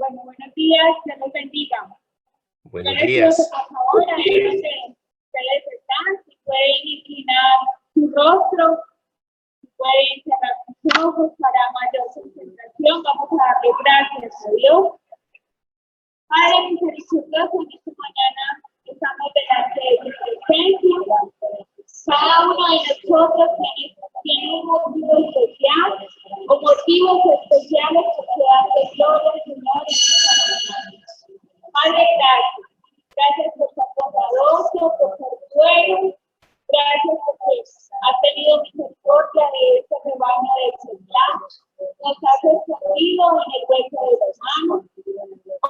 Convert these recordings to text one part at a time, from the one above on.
Bueno, buenos días, Dios los bendiga. Buenos días. Por favor, ahí donde ustedes están, si pueden inclinar su rostro, si pueden cerrar sus ojos para mayor concentración, vamos a darle gracias a Dios. Padre misericordioso, en esta mañana estamos delante de tu presencia. Cada uno de nosotros tiene un motivo especial o motivos especiales que se dan gloria al Señor en esta mañana. Padre, gracias. Gracias por ser bondadoso, por ser bueno. Gracias porque has tenido misericordia de este rebaño de ejemplar. Nos has escondido en el hueco de tus manos.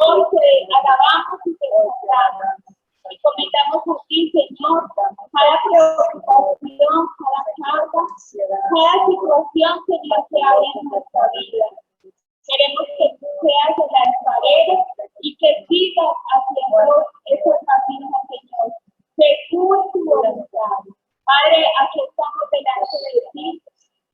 Hoy te alabamos y te exaltamos. Y comentamos aquí, Señor, cada preocupación, cada carga, cada situación, Señor, que abre en nuestra vida. Queremos que tú seas el alfarero y que sigas haciendo esos caminos, Señor, según tu voluntad. Padre, aquí estamos delante de ti,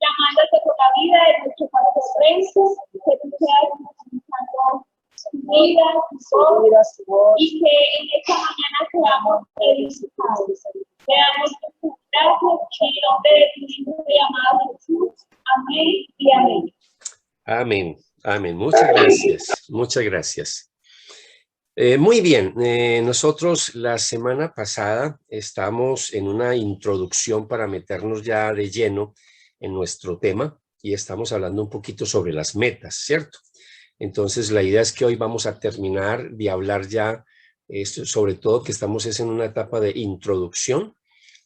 llamándote por la vida de nuestro pastor Renzo, que tú seas utilizando su vida, su voz, y que en esta mañana seamos edificados. Le damos muchas gracias en el nombre de tu Hijo llamado Jesús. Amén y amén. Amén. Amén. Muchas gracias. Muchas gracias. Muy bien. Nosotros la semana pasada estamos en una introducción para meternos ya de lleno en nuestro tema y estamos hablando un poquito sobre las metas, ¿cierto? Entonces la idea es que hoy vamos a terminar de hablar ya, sobre todo que estamos en una etapa de introducción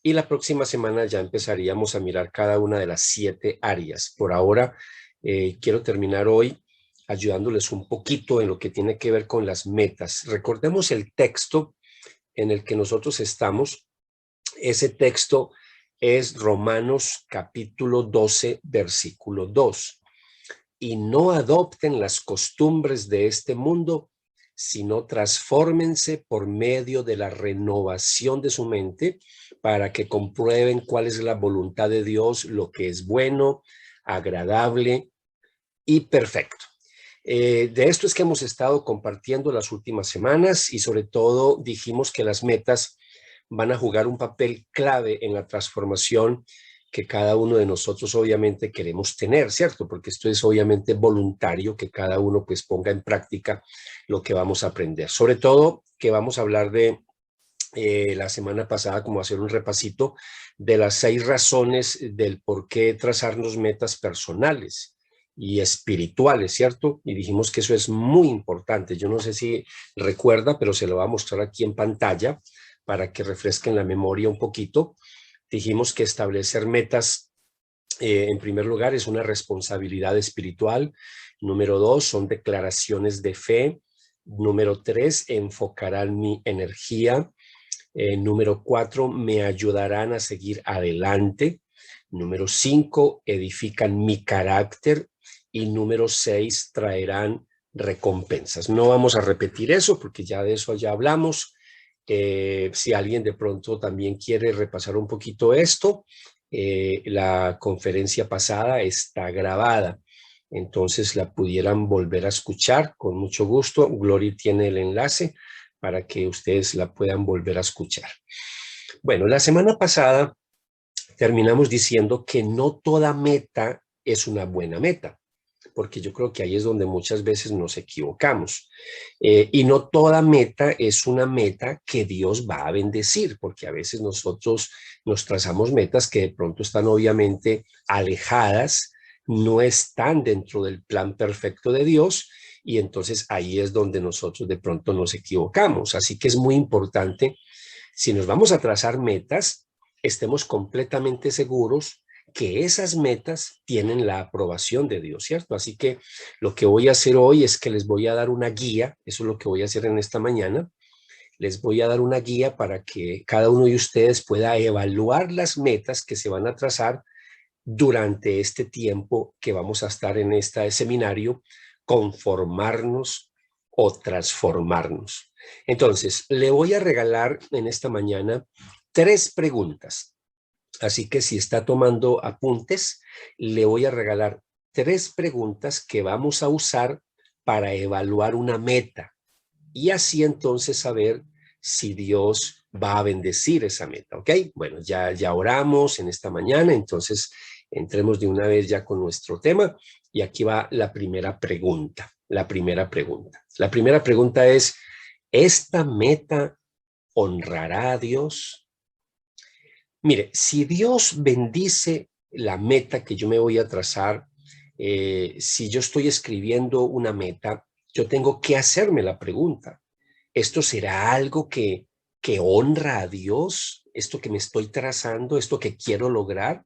y la próxima semana ya empezaríamos a mirar cada una de las 7 áreas. Por ahora quiero terminar hoy ayudándoles un poquito en lo que tiene que ver con las metas. Recordemos el texto en el que nosotros estamos. Ese texto es Romanos capítulo 12, versículo 2. Y no adopten las costumbres de este mundo, sino transfórmense por medio de la renovación de su mente para que comprueben cuál es la voluntad de Dios, lo que es bueno, agradable y perfecto. De esto es que hemos estado compartiendo las últimas semanas y sobre todo dijimos que las metas van a jugar un papel clave en la transformación que cada uno de nosotros obviamente queremos tener, ¿cierto? Porque esto es obviamente voluntario, que cada uno pues ponga en práctica lo que vamos a aprender. Sobre todo que vamos a hablar de la semana pasada, como hacer un repasito de las 6 razones del por qué trazarnos metas personales y espirituales, ¿cierto? Y dijimos que eso es muy importante. Yo no sé si recuerda, pero se lo voy a mostrar aquí en pantalla para que refresquen la memoria un poquito. Dijimos que establecer metas, en primer lugar, es una responsabilidad espiritual. Número 2, son declaraciones de fe. Número 3, enfocarán mi energía. Número 4, me ayudarán a seguir adelante. Número 5, edifican mi carácter. Y número 6, traerán recompensas. No vamos a repetir eso porque ya de eso ya hablamos. Si alguien de pronto también quiere repasar un poquito esto, la conferencia pasada está grabada. Entonces la pudieran volver a escuchar con mucho gusto. Glory tiene el enlace para que ustedes la puedan volver a escuchar. Bueno, la semana pasada terminamos diciendo que no toda meta es una buena meta, porque yo creo que ahí es donde muchas veces nos equivocamos. Y no toda meta es una meta que Dios va a bendecir, porque a veces nosotros nos trazamos metas que de pronto están obviamente alejadas, no están dentro del plan perfecto de Dios, y entonces ahí es donde nosotros de pronto nos equivocamos. Así que es muy importante, si nos vamos a trazar metas, estemos completamente seguros que esas metas tienen la aprobación de Dios, ¿cierto? Así que lo que voy a hacer hoy es que les voy a dar una guía, eso es lo que voy a hacer en esta mañana, les voy a dar una guía para que cada uno de ustedes pueda evaluar las metas que se van a trazar durante este tiempo que vamos a estar en este seminario, conformarnos o transformarnos. Entonces, le voy a regalar en esta mañana 3 preguntas. Así que si está tomando apuntes, le voy a regalar 3 preguntas que vamos a usar para evaluar una meta y así entonces saber si Dios va a bendecir esa meta, ¿ok? Bueno, ya oramos en esta mañana, entonces entremos de una vez ya con nuestro tema y aquí va la primera pregunta. La primera pregunta es, ¿esta meta honrará a Dios? Mire, si Dios bendice la meta que yo me voy a trazar, si yo estoy escribiendo una meta, yo tengo que hacerme la pregunta. ¿Esto será algo que honra a Dios? ¿Esto que me estoy trazando? ¿Esto que quiero lograr?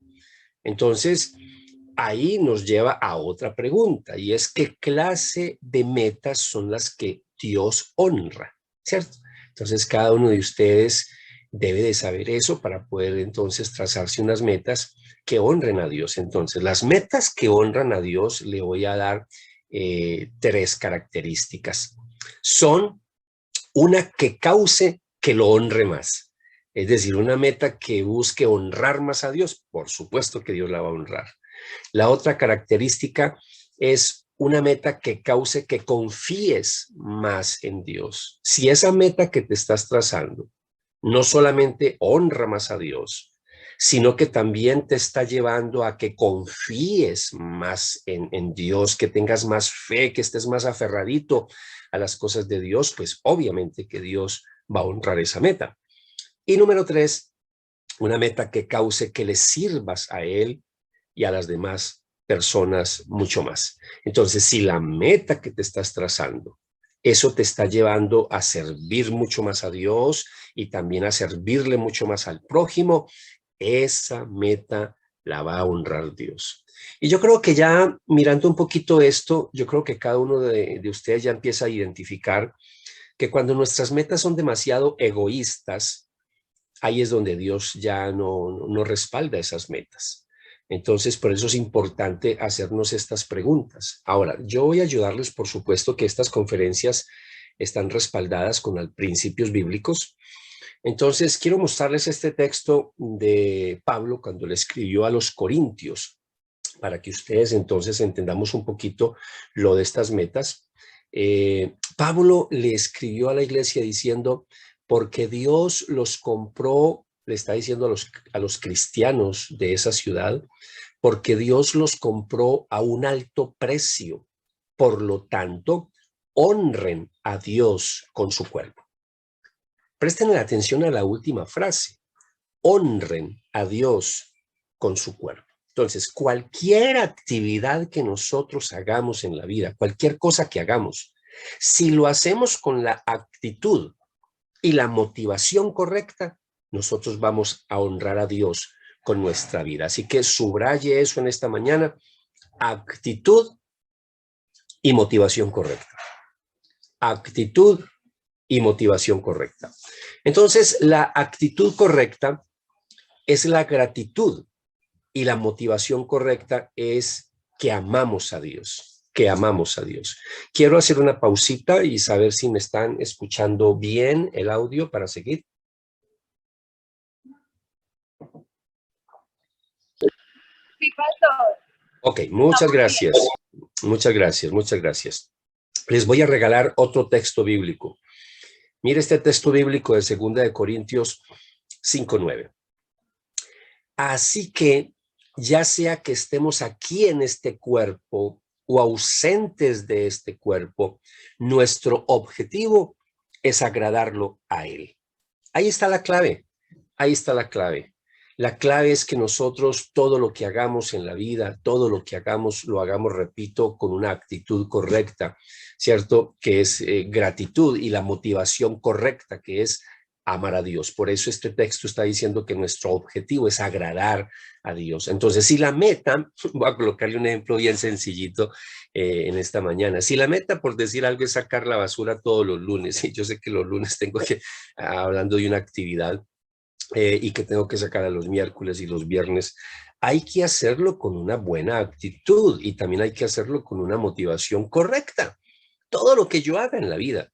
Entonces, ahí nos lleva a otra pregunta y es ¿qué clase de metas son las que Dios honra? ¿Cierto? Entonces, cada uno de ustedes debe de saber eso para poder entonces trazarse unas metas que honren a Dios. Entonces, las metas que honran a Dios le voy a dar tres características. Son una que cause que lo honre más. Es decir, una meta que busque honrar más a Dios, por supuesto que Dios la va a honrar. La otra característica es una meta que cause que confíes más en Dios. Si esa meta que te estás trazando no solamente honra más a Dios, sino que también te está llevando a que confíes más en Dios, que tengas más fe, que estés más aferradito a las cosas de Dios, pues obviamente que Dios va a honrar esa meta. Y número tres, una meta que cause que le sirvas a Él y a las demás personas mucho más. Entonces, si la meta que te estás trazando, eso te está llevando a servir mucho más a Dios y también a servirle mucho más al prójimo, esa meta la va a honrar Dios. Y yo creo que ya mirando un poquito esto, yo creo que cada uno de ustedes ya empieza a identificar que cuando nuestras metas son demasiado egoístas, ahí es donde Dios ya no respalda esas metas. Entonces, por eso es importante hacernos estas preguntas. Ahora, yo voy a ayudarles, por supuesto, que estas conferencias están respaldadas con principios bíblicos. Entonces, quiero mostrarles este texto de Pablo cuando le escribió a los Corintios, para que ustedes entonces entendamos un poquito lo de estas metas. Pablo le escribió a la iglesia diciendo, porque Dios los compró, le está diciendo a los cristianos de esa ciudad, porque Dios los compró a un alto precio. Por lo tanto, honren a Dios con su cuerpo. Presten atención a la última frase. Honren a Dios con su cuerpo. Entonces, cualquier actividad que nosotros hagamos en la vida, cualquier cosa que hagamos, si lo hacemos con la actitud y la motivación correcta, nosotros vamos a honrar a Dios con nuestra vida. Así que subraye eso en esta mañana, actitud y motivación correcta. Actitud y motivación correcta. Entonces, la actitud correcta es la gratitud y la motivación correcta es que amamos a Dios, que amamos a Dios. Quiero hacer una pausita y saber si me están escuchando bien el audio para seguir. Sí, pastor. Ok, muchas gracias. Muchas gracias, muchas gracias. Les voy a regalar otro texto bíblico. Mire este texto bíblico de 2 de Corintios 5:9. Así que ya sea que estemos aquí en este cuerpo o ausentes de este cuerpo, nuestro objetivo es agradarlo a Él. Ahí está la clave, ahí está la clave. La clave es que nosotros todo lo que hagamos en la vida, todo lo que hagamos, lo hagamos, repito, con una actitud correcta, ¿cierto? Que es gratitud y la motivación correcta, que es amar a Dios. Por eso este texto está diciendo que nuestro objetivo es agradar a Dios. Entonces, si la meta, voy a colocarle un ejemplo bien sencillito en esta mañana, si la meta, por decir algo, es sacar la basura todos los lunes, y yo sé que los lunes tengo que, hablando de una actividad, y que tengo que sacar a los miércoles y los viernes, hay que hacerlo con una buena actitud y también hay que hacerlo con una motivación correcta. Todo lo que yo haga en la vida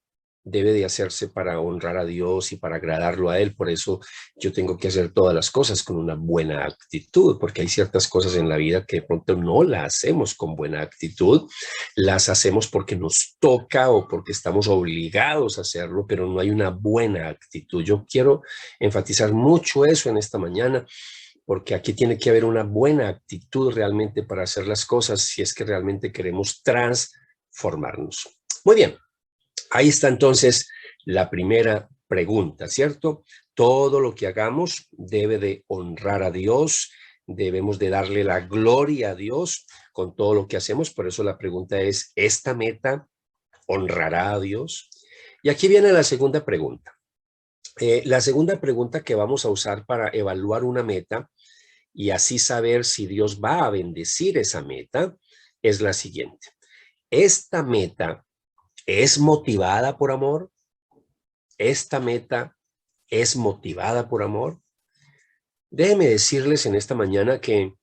debe de hacerse para honrar a Dios y para agradarlo a Él. Por eso yo tengo que hacer todas las cosas con una buena actitud, porque hay ciertas cosas en la vida que de pronto no las hacemos con buena actitud, las hacemos porque nos toca o porque estamos obligados a hacerlo, pero no hay una buena actitud. Yo quiero enfatizar mucho eso en esta mañana, porque aquí tiene que haber una buena actitud realmente para hacer las cosas si es que realmente queremos transformarnos. Muy bien. Ahí está entonces la primera pregunta, ¿cierto? Todo lo que hagamos debe de honrar a Dios, debemos de darle la gloria a Dios con todo lo que hacemos. Por eso la pregunta es, ¿esta meta honrará a Dios? Y aquí viene la segunda pregunta. La segunda pregunta que vamos a usar para evaluar una meta y así saber si Dios va a bendecir esa meta es la siguiente. ¿Esta meta es motivada por amor? ¿Esta meta es motivada por amor? Déjenme decirles en esta mañana que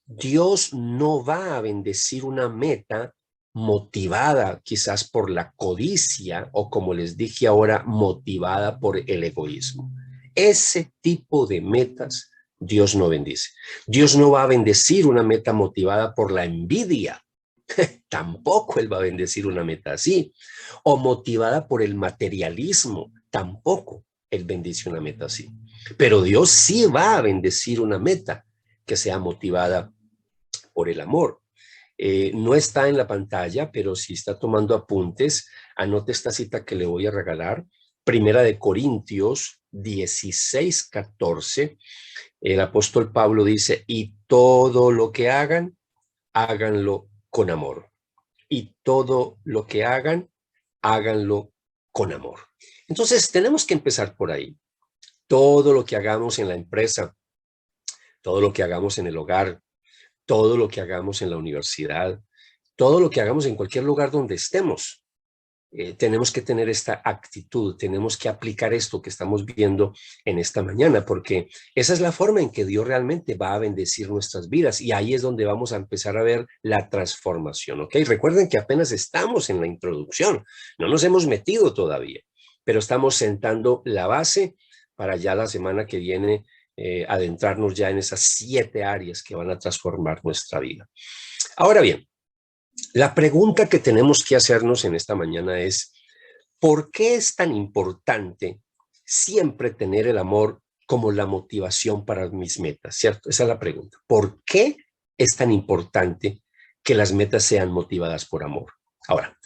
Dios no va a bendecir una meta motivada quizás por la codicia o, como les dije ahora, motivada por el egoísmo. Ese tipo de metas Dios no bendice. Dios no va a bendecir una meta motivada por la envidia. Tampoco Él va a bendecir una meta así. O motivada por el materialismo. Tampoco Él bendice una meta así. Pero Dios sí va a bendecir una meta que sea motivada por el amor. No está en la pantalla, pero si está tomando apuntes, anote esta cita que le voy a regalar. Primera de Corintios 16:14. El apóstol Pablo dice, y todo lo que hagan, háganlo con amor. Y todo lo que hagan, háganlo con amor. Entonces, tenemos que empezar por ahí. Todo lo que hagamos en la empresa, todo lo que hagamos en el hogar, todo lo que hagamos en la universidad, todo lo que hagamos en cualquier lugar donde estemos, tenemos que tener esta actitud, tenemos que aplicar esto que estamos viendo en esta mañana, porque esa es la forma en que Dios realmente va a bendecir nuestras vidas y ahí es donde vamos a empezar a ver la transformación, ¿ok? Recuerden que apenas estamos en la introducción, no nos hemos metido todavía, pero estamos sentando la base para ya la semana que viene adentrarnos ya en esas 7 áreas que van a transformar nuestra vida. Ahora bien, la pregunta que tenemos que hacernos en esta mañana es, ¿por qué es tan importante siempre tener el amor como la motivación para mis metas? ¿Cierto? Esa es la pregunta. ¿Por qué es tan importante que las metas sean motivadas por amor? Ahora,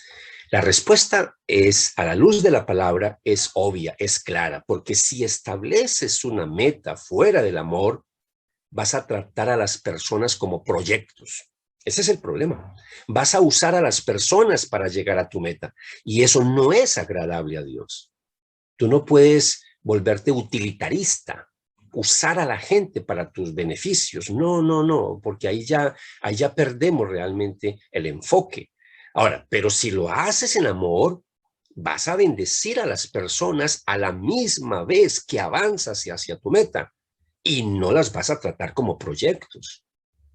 la respuesta es, a la luz de la palabra, es obvia, es clara, porque si estableces una meta fuera del amor, vas a tratar a las personas como proyectos. Ese es el problema. Vas a usar a las personas para llegar a tu meta y eso no es agradable a Dios. Tú no puedes volverte utilitarista, usar a la gente para tus beneficios. No, no, no, porque ahí ya perdemos realmente el enfoque. Ahora, pero si lo haces en amor, vas a bendecir a las personas a la misma vez que avanzas hacia tu meta y no las vas a tratar como proyectos,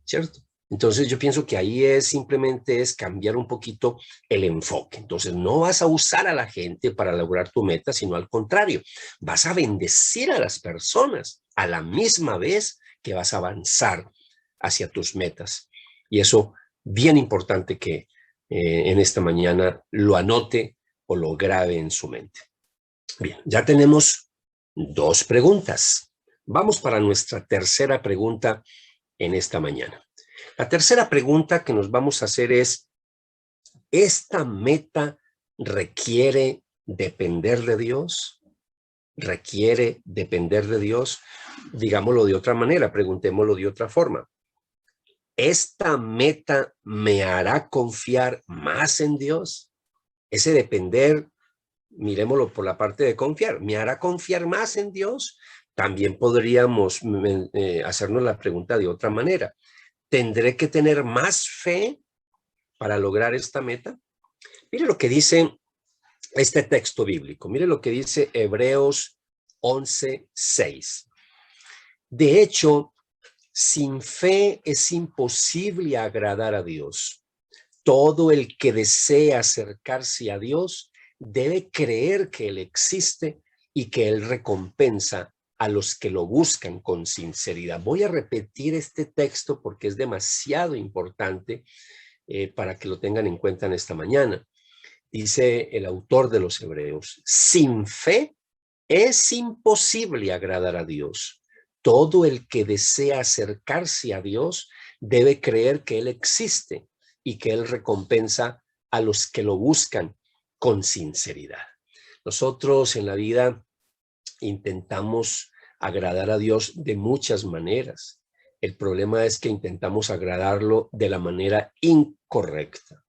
¿cierto? Entonces yo pienso que ahí simplemente es cambiar un poquito el enfoque. Entonces no vas a usar a la gente para lograr tu meta, sino al contrario, vas a bendecir a las personas a la misma vez que vas a avanzar hacia tus metas. Y eso bien importante que en esta mañana lo anote o lo grabe en su mente. Bien, ya tenemos 2 preguntas. Vamos para nuestra tercera pregunta en esta mañana. La tercera pregunta que nos vamos a hacer es, ¿esta meta requiere depender de Dios? ¿Requiere depender de Dios? Digámoslo de otra manera, preguntémoslo de otra forma. ¿Esta meta me hará confiar más en Dios? Ese depender, miremoslo por la parte de confiar, ¿me hará confiar más en Dios? También podríamos hacernos la pregunta de otra manera. ¿Tendré que tener más fe para lograr esta meta? Mire lo que dice este texto bíblico. Mire lo que dice Hebreos 11:6. De hecho, sin fe es imposible agradar a Dios. Todo el que desea acercarse a Dios debe creer que Él existe y que Él recompensa a los que lo buscan con sinceridad. Voy a repetir este texto porque es demasiado importante para que lo tengan en cuenta en esta mañana. Dice el autor de los Hebreos: sin fe es imposible agradar a Dios. Todo el que desea acercarse a Dios debe creer que Él existe y que Él recompensa a los que lo buscan con sinceridad. Nosotros en la vida intentamos agradar a Dios de muchas maneras. El problema es que intentamos agradarlo de la manera incorrecta.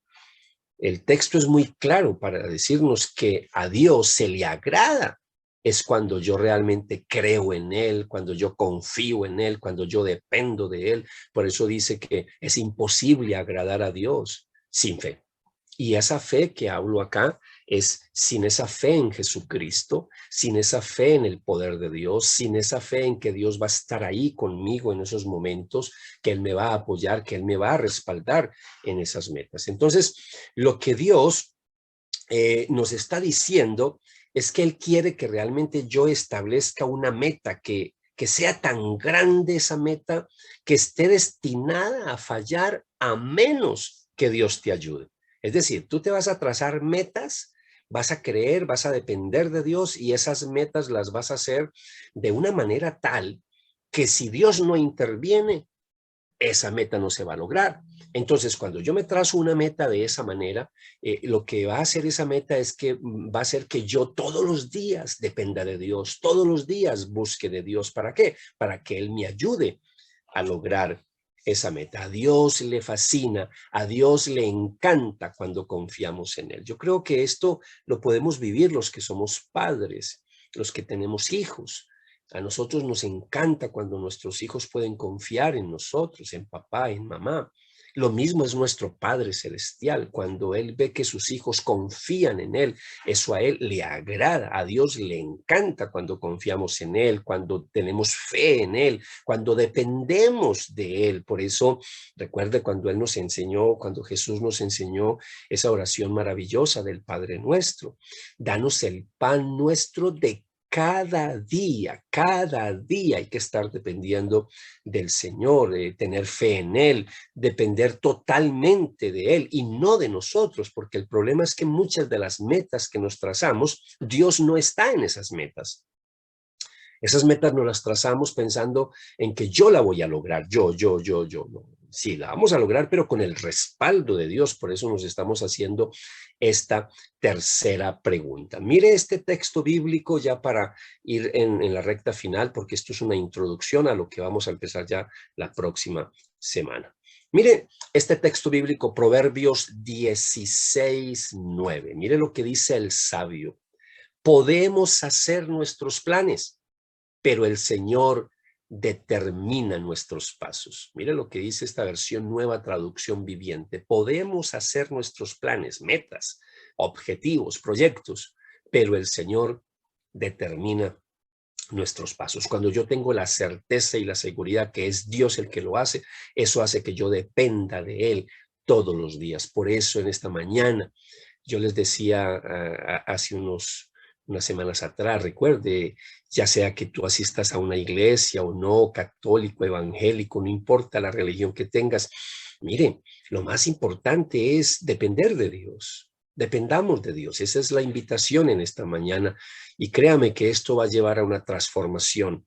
El texto es muy claro para decirnos que a Dios se le agrada es cuando yo realmente creo en Él, cuando yo confío en Él, cuando yo dependo de Él. Por eso dice que es imposible agradar a Dios sin fe. Y esa fe que hablo acá es sin esa fe en Jesucristo, sin esa fe en el poder de Dios, sin esa fe en que Dios va a estar ahí conmigo en esos momentos, que Él me va a apoyar, que Él me va a respaldar en esas metas. Entonces, lo que Dios nos está diciendo es que Él quiere que realmente yo establezca una meta que sea tan grande esa meta, que esté destinada a fallar a menos que Dios te ayude. Es decir, tú te vas a trazar metas, vas a creer, vas a depender de Dios y esas metas las vas a hacer de una manera tal que si Dios no interviene, esa meta no se va a lograr. Entonces, cuando yo me trazo una meta de esa manera, lo que va a hacer esa meta es que va a hacer que yo todos los días dependa de Dios, todos los días busque de Dios. ¿Para qué? Para que Él me ayude a lograr esa meta. A Dios le fascina, a Dios le encanta cuando confiamos en Él. Yo creo que esto lo podemos vivir los que somos padres, los que tenemos hijos. A nosotros nos encanta cuando nuestros hijos pueden confiar en nosotros, en papá, en mamá. Lo mismo es nuestro Padre Celestial. Cuando Él ve que sus hijos confían en Él, eso a Él le agrada. A Dios le encanta cuando confiamos en Él, cuando tenemos fe en Él, cuando dependemos de Él. Por eso, recuerde cuando Él nos enseñó, cuando Jesús nos enseñó esa oración maravillosa del Padre Nuestro. Danos el pan nuestro de cada día hay que estar dependiendo del Señor, tener fe en Él, depender totalmente de Él y no de nosotros, porque el problema es que muchas de las metas que nos trazamos, Dios no está en esas metas. Esas metas nos las trazamos pensando en que yo la voy a lograr, yo. No. Sí, la vamos a lograr, pero con el respaldo de Dios. Por eso nos estamos haciendo esta tercera pregunta. Mire este texto bíblico ya para ir en la recta final, porque esto es una introducción a lo que vamos a empezar ya la próxima semana. Mire este texto bíblico, Proverbios 16:9. Mire lo que dice el sabio. Podemos hacer nuestros planes, pero el Señor determina nuestros pasos. Mire lo que dice esta versión Nueva Traducción Viviente. Podemos hacer nuestros planes, metas, objetivos, proyectos, pero el Señor determina nuestros pasos. Cuando yo tengo la certeza y la seguridad que es Dios el que lo hace, eso hace que yo dependa de Él todos los días. Por eso en esta mañana yo les decía hace unas semanas atrás, recuerde, ya sea que tú asistas a una iglesia o no, católico, evangélico, no importa la religión que tengas, mire, lo más importante es depender de Dios. Dependamos de Dios. Esa es la invitación en esta mañana y créame que esto va a llevar a una transformación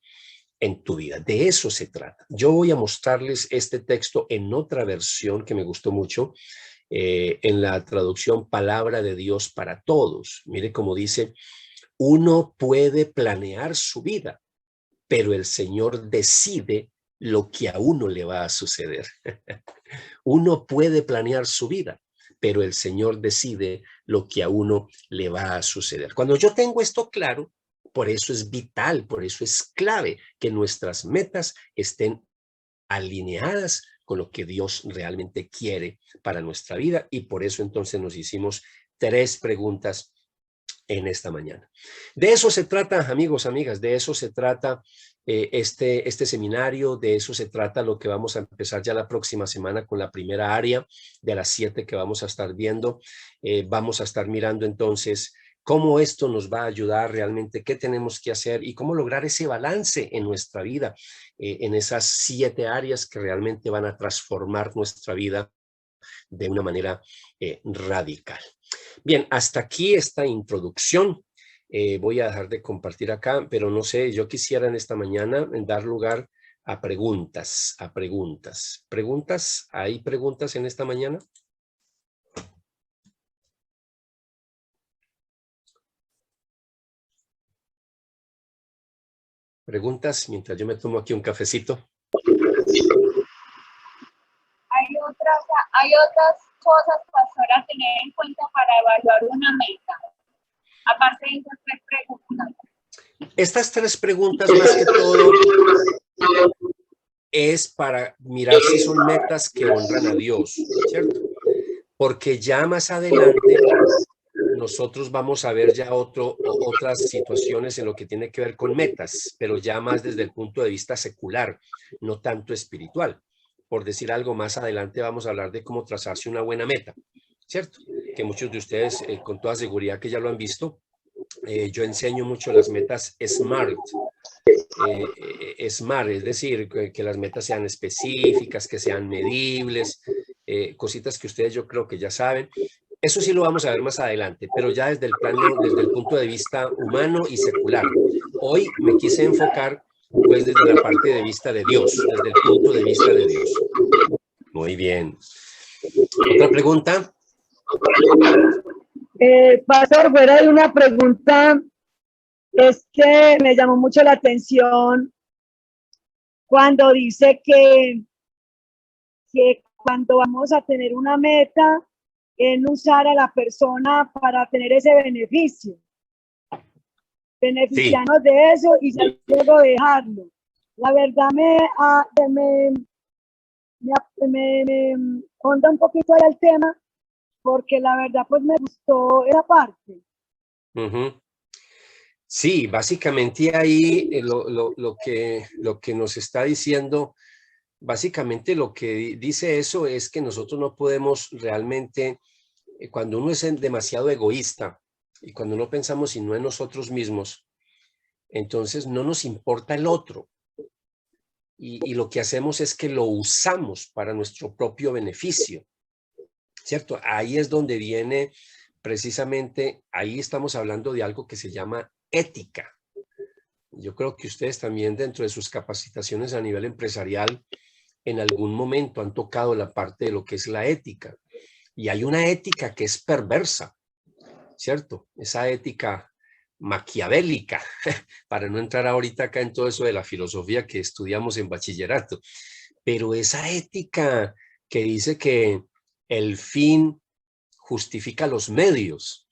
en tu vida. De eso se trata. Yo voy a mostrarles este texto en otra versión que me gustó mucho, en la traducción Palabra de Dios para Todos. Mire cómo dice: uno puede planear su vida, pero el Señor decide lo que a uno le va a suceder. Uno puede planear su vida, pero el Señor decide lo que a uno le va a suceder. Cuando yo tengo esto claro, por eso es vital, por eso es clave que nuestras metas estén alineadas con lo que Dios realmente quiere para nuestra vida, y por eso entonces nos hicimos 3 preguntas en esta mañana. De eso se trata, amigos, amigas, de eso se trata este seminario, de eso se trata lo que vamos a empezar ya la próxima semana con la primera área de las 7 que vamos a estar viendo. Vamos a estar mirando entonces cómo esto nos va a ayudar realmente, qué tenemos que hacer y cómo lograr ese balance en nuestra vida, en esas 7 áreas que realmente van a transformar nuestra vida de una manera radical. Bien, hasta aquí esta introducción. Voy a dejar de compartir acá, pero no sé, yo quisiera en esta mañana dar lugar a preguntas, ¿Preguntas? ¿Hay preguntas en esta mañana? Preguntas mientras yo me tomo aquí un cafecito. Hay otras cosas, pastor, a tener en cuenta para evaluar una meta, aparte de esas 3 preguntas. Estas 3 preguntas, más que todo, es para mirar si son metas que honran a Dios, ¿cierto? Porque ya más adelante nosotros vamos a ver ya otras situaciones en lo que tiene que ver con metas, pero ya más desde el punto de vista secular, no tanto espiritual. Por decir algo, más adelante vamos a hablar de cómo trazarse una buena meta, ¿cierto? Que muchos de ustedes con toda seguridad que ya lo han visto. Yo enseño mucho las metas SMART. SMART, es decir, que las metas sean específicas, que sean medibles, cositas que ustedes yo creo que ya saben. Eso sí lo vamos a ver más adelante, pero ya desde el plano, desde el punto de vista humano y secular. Hoy me quise enfocar pues desde la parte de vista de Dios, desde el punto de vista de Dios. Muy bien. ¿Otra pregunta? Pastor, fuera de una pregunta, es que me llamó mucho la atención cuando dice que cuando vamos a tener una meta, en usar a la persona para tener ese beneficio. Beneficiarnos sí. De eso y luego dejarlo. La verdad me honda un poquito ahí el tema, porque la verdad pues me gustó esa parte. Sí, básicamente ahí lo que nos está diciendo, básicamente lo que dice eso es que nosotros no podemos realmente, cuando uno es demasiado egoísta y cuando no pensamos sino en nosotros mismos, entonces no nos importa el otro. Y lo que hacemos es que lo usamos para nuestro propio beneficio, ¿cierto? Ahí es donde viene precisamente, ahí estamos hablando de algo que se llama ética. Yo creo que ustedes también dentro de sus capacitaciones a nivel empresarial en algún momento han tocado la parte de lo que es la ética. Y hay una ética que es perversa, ¿cierto? Esa ética maquiavélica, para no entrar ahorita acá en todo eso de la filosofía que estudiamos en bachillerato, pero esa ética que dice que el fin justifica los medios,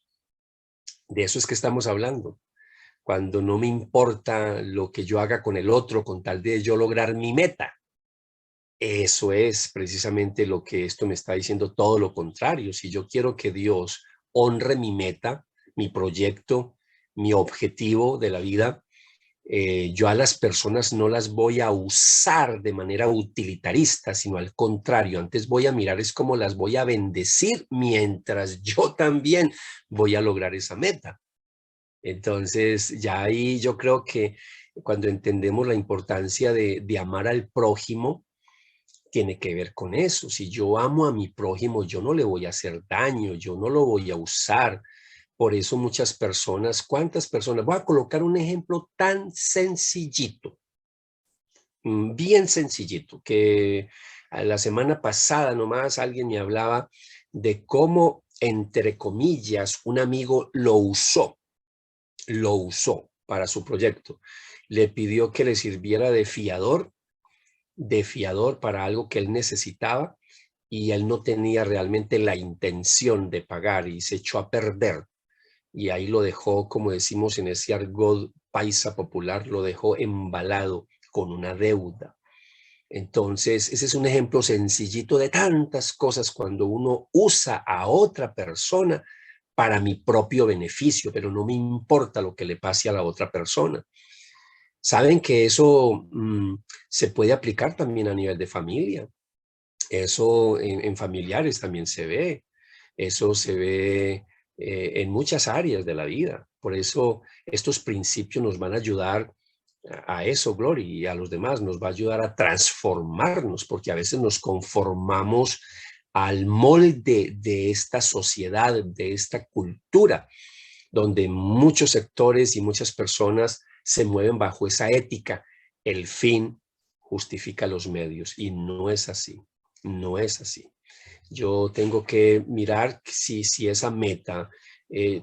de eso es que estamos hablando. Cuando no me importa lo que yo haga con el otro con tal de yo lograr mi meta. Eso es precisamente lo que esto me está diciendo, todo lo contrario. Si yo quiero que Dios honre mi meta, mi proyecto, mi objetivo de la vida, yo a las personas no las voy a usar de manera utilitarista, sino al contrario, antes voy a mirar es cómo las voy a bendecir mientras yo también voy a lograr esa meta. Entonces, ya ahí yo creo que cuando entendemos la importancia de amar al prójimo, tiene que ver con eso. Si yo amo a mi prójimo, yo no le voy a hacer daño, yo no lo voy a usar. Por eso muchas personas, ¿cuántas personas? Voy a colocar un ejemplo tan sencillito, bien sencillito, que la semana pasada nomás alguien me hablaba de cómo, entre comillas, un amigo lo usó para su proyecto. Le pidió que le sirviera de fiador para algo que él necesitaba y él no tenía realmente la intención de pagar y se echó a perder. Y ahí lo dejó, como decimos en ese argot paisa popular, lo dejó embalado con una deuda. Entonces, ese es un ejemplo sencillito de tantas cosas cuando uno usa a otra persona para mi propio beneficio, pero no me importa lo que le pase a la otra persona. Saben que eso se puede aplicar también a nivel de familia. Eso en familiares también se ve. Eso se ve en muchas áreas de la vida. Por eso estos principios nos van a ayudar a eso, Gloria, y a los demás. Nos va a ayudar a transformarnos, porque a veces nos conformamos al molde de esta sociedad, de esta cultura, donde muchos sectores y muchas personas se mueven bajo esa ética. El fin justifica los medios, y no es así, no es así. Yo tengo que mirar si esa meta,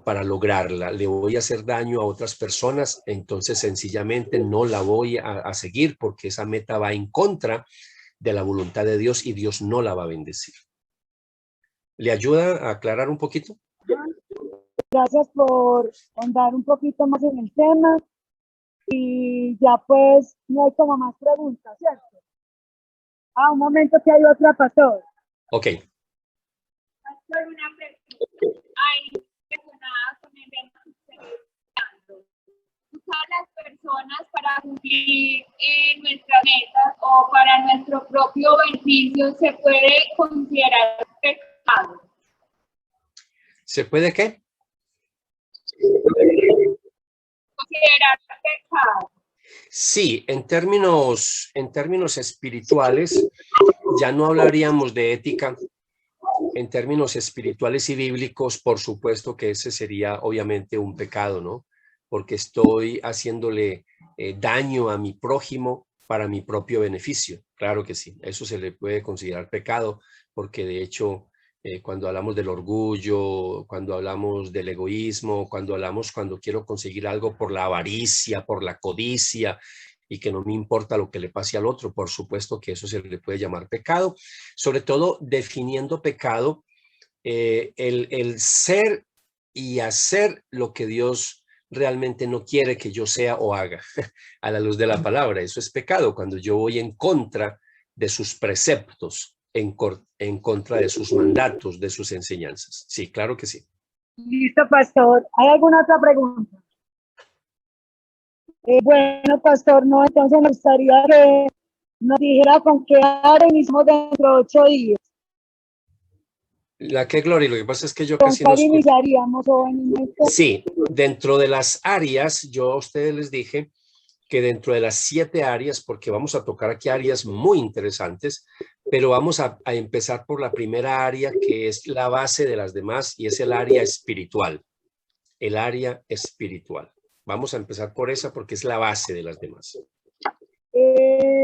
para lograrla, le voy a hacer daño a otras personas, entonces sencillamente no la voy a seguir, porque esa meta va en contra de la voluntad de Dios y Dios no la va a bendecir. ¿Le ayuda a aclarar un poquito? Gracias por ahondar un poquito más en el tema. Y ya pues no hay como más preguntas, ¿cierto? Un momento que hay otra, pastor. Ok. Pastor, una pregunta. Hay personas con el tema que ustedes están dando. ¿Usar las personas para cumplir nuestras metas o para nuestro propio beneficio se puede considerar pecado? ¿Se puede qué? Considerar pecado. Sí, en términos espirituales, ya no hablaríamos de ética. En términos espirituales y bíblicos, por supuesto que ese sería obviamente un pecado, ¿no? Porque estoy haciéndole daño a mi prójimo para mi propio beneficio. Claro que sí, eso se le puede considerar pecado, porque de hecho, cuando hablamos del orgullo, cuando hablamos del egoísmo, cuando quiero conseguir algo por la avaricia, por la codicia, y que no me importa lo que le pase al otro, por supuesto que eso se le puede llamar pecado, sobre todo definiendo pecado, el ser y hacer lo que Dios realmente no quiere que yo sea o haga, a la luz de la palabra. Eso es pecado, cuando yo voy en contra de sus preceptos, en contra de sus mandatos, de sus enseñanzas. Sí, claro que sí. Listo, pastor. ¿Hay alguna otra pregunta? Bueno, pastor, no, entonces me gustaría que nos dijera con qué área iniciamos dentro de 8 días. ¿La qué, Gloria? Lo que pasa es que yo ¿Con casi no cuál escucho. iniciaríamos? Sí, dentro de las áreas, yo a ustedes les dije que dentro de las 7 áreas, porque vamos a tocar aquí áreas muy interesantes, pero vamos a empezar por la primera área, que es la base de las demás, y es el área espiritual. El área espiritual. Vamos a empezar por esa porque es la base de las demás.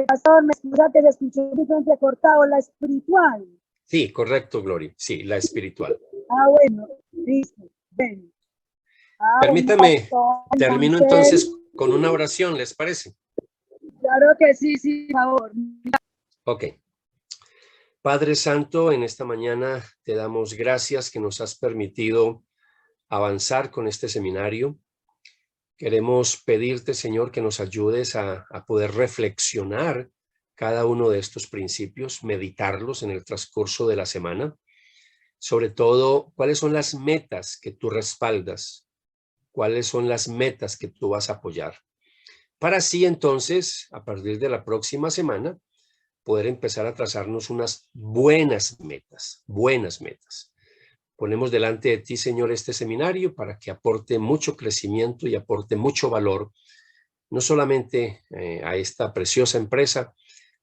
Pastor, me excusa que se escuchó un poquito entrecortado, la espiritual. Sí, correcto, Gloria. Sí, la espiritual. Bueno, listo. Ven. Permítame, pastor, termino entonces con una oración, ¿les parece? Claro que sí, sí, por favor. Ok. Padre Santo, en esta mañana te damos gracias que nos has permitido avanzar con este seminario. Queremos pedirte, Señor, que nos ayudes a poder reflexionar cada uno de estos principios, meditarlos en el transcurso de la semana. Sobre todo, ¿cuáles son las metas que tú respaldas? ¿Cuáles son las metas que tú vas a apoyar? Para así entonces, a partir de la próxima semana, poder empezar a trazarnos unas buenas metas, buenas metas. Ponemos delante de ti, Señor, este seminario para que aporte mucho crecimiento y aporte mucho valor, no solamente a esta preciosa empresa,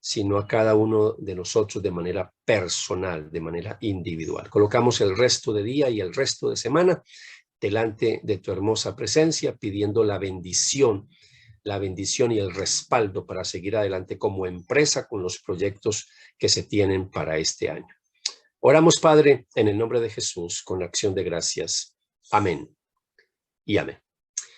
sino a cada uno de nosotros de manera personal, de manera individual. Colocamos el resto de día y el resto de semana delante de tu hermosa presencia, pidiendo la bendición y el respaldo para seguir adelante como empresa con los proyectos que se tienen para este año. Oramos, Padre, en el nombre de Jesús, con acción de gracias. Amén y amén.